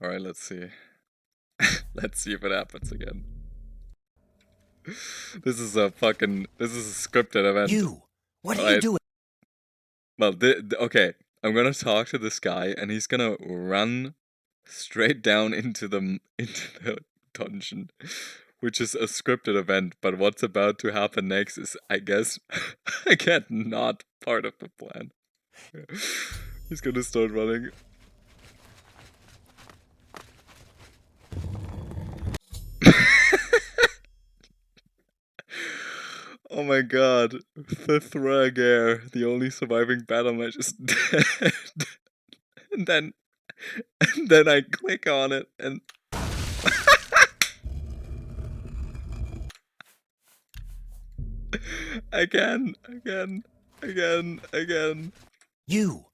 Alright, let's see. Let's see if it happens again. This is a scripted event. You! What are you Alright. doing? Well, okay. I'm gonna talk to this guy, and he's gonna run straight down into the dungeon, which is a scripted event. But what's about to happen next is, I guess, again, not part of the plan. He's gonna start running. Oh my god, the Thragar, the only surviving battle match, is dead. and then I click on it and again. You!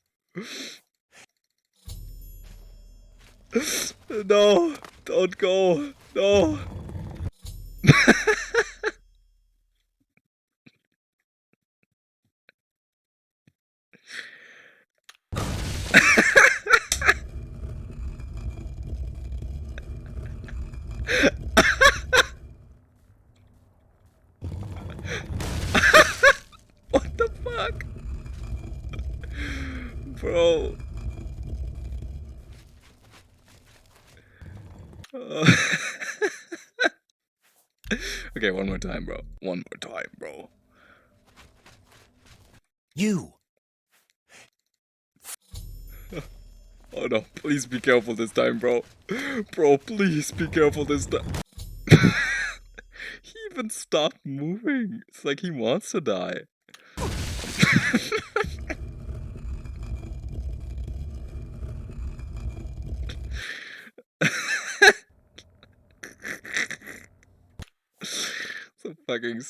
No, don't go. No. What the fuck? Bro. Okay, one more time, bro. One more time, bro. You! Oh no, please be careful this time, bro. Bro, please be careful this time. He even stopped moving. It's like he wants to die. So fucking